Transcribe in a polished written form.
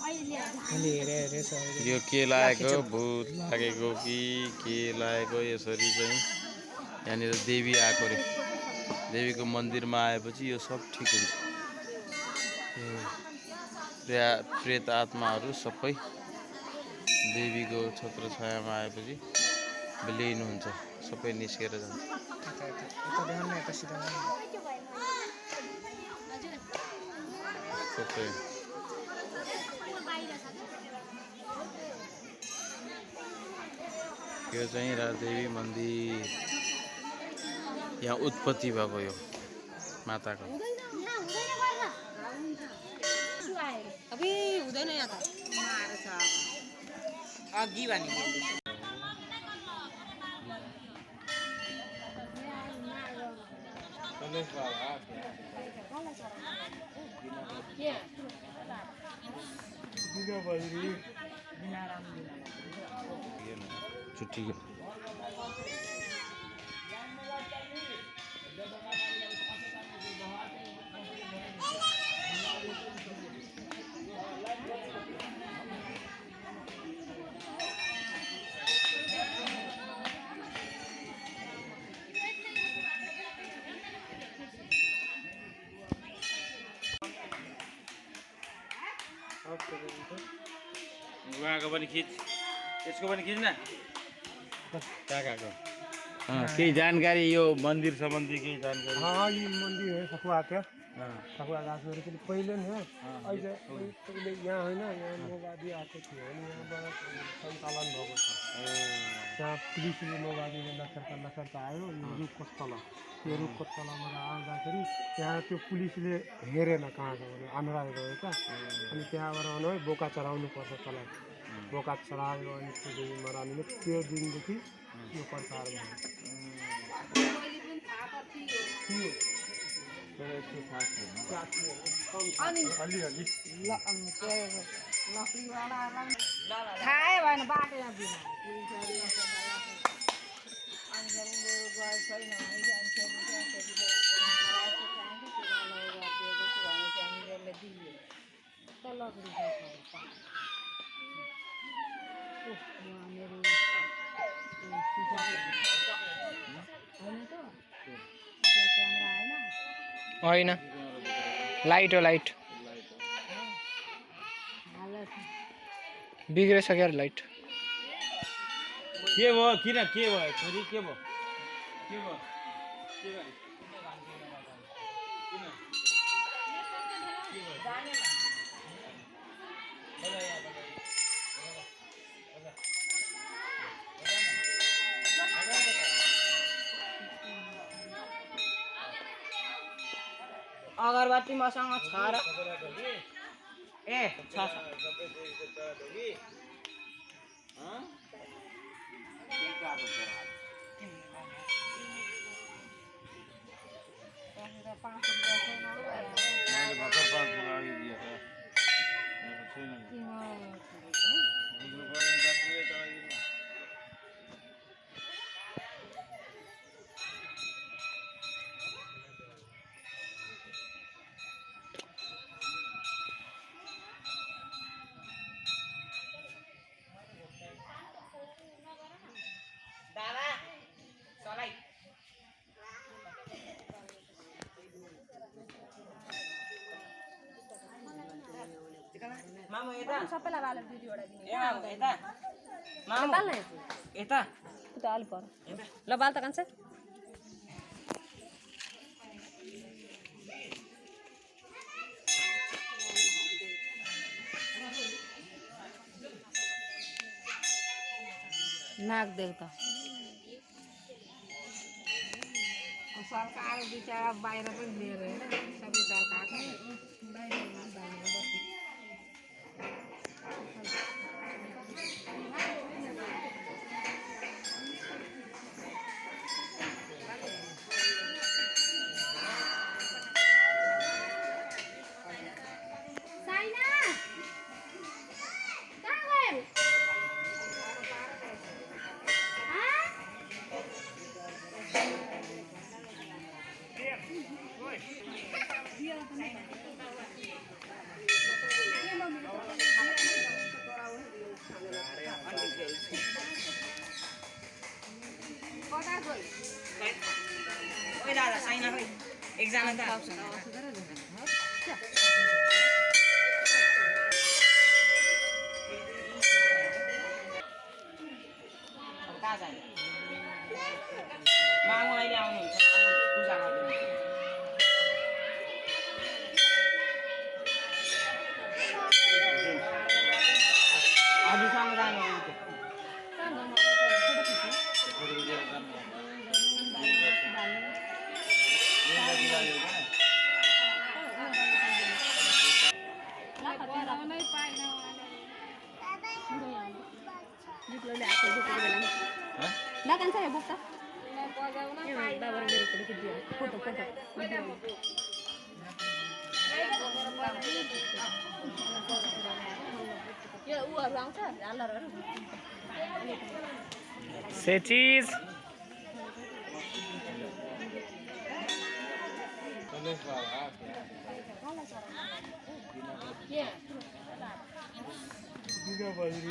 यो के लागेको भूत लागेको कि के लागेको यसरी चाहिँ यहाँनिर देवी आएको रे देवीको मन्दिरमा आएपछि यो सब ठिक हुन्छ प्रेत आत्माहरू सबै देवीको छत्रछायामा आएपछि विलीन हुन्छ सबै निस्केर जान्छ सबै यो चाहिँ राजदेवी मन्दिर यहाँ उत्पत्ति भएको यो माताको अभी हुँदैन यहाँ त अघि भने छुट्टी उहाँको पनि खिच यसको पनि खिच्न काकाको केही जानकारी यो मन्दिर सम्बन्धी केही जानकारी हाँ ये मंदिर है सखुआ के सखुआ घास के पहले है ऐसे पहले यहाँ है ना यहाँ मोबादी आते थे यहाँ बड़ा संचालन भएको छ यहाँ पुलिसले मोबादीले लसरका आयो रुखको तल त्यो रुखको तलबाट आउँदाखेरि यहाँ त्यो पुलिसले हेरेन कहाँ छ भने अनुराग गयो त अनि त्यहाँबाट आउनु है बोका चढाउनु पर्छ तल बोका चढायो अनि त्यो दिनमा रानीले त्यो दिनदेखि यो प्रचार भयो थाहै भएन बाटोमा होइन लाइट हो लाइट बिग्रिसक्यो अरे लाइट के भयो किन के भयो छोरी के भयो के भयो के भयो अगरबत्ती मसँग छ र ए छ मामु यता सबैलाई बाले दुईवटा दिने ए मामु यता मामु बाल्न यता त अलि पर ल बाल त कान्छ नाक देख्दा सरकार बिचारा बाहिर पनि लिएर हैन सबै सरकारको बाहिर एकजना त कहाँ जाने मामुलाई आउनुहुन्छ पूजा गर्नु हजुरसँग जानुहुन्छ Dakan saya buka. Photo photo यो उहरू आउँछ झालरहरू से चीज दिना बहिनी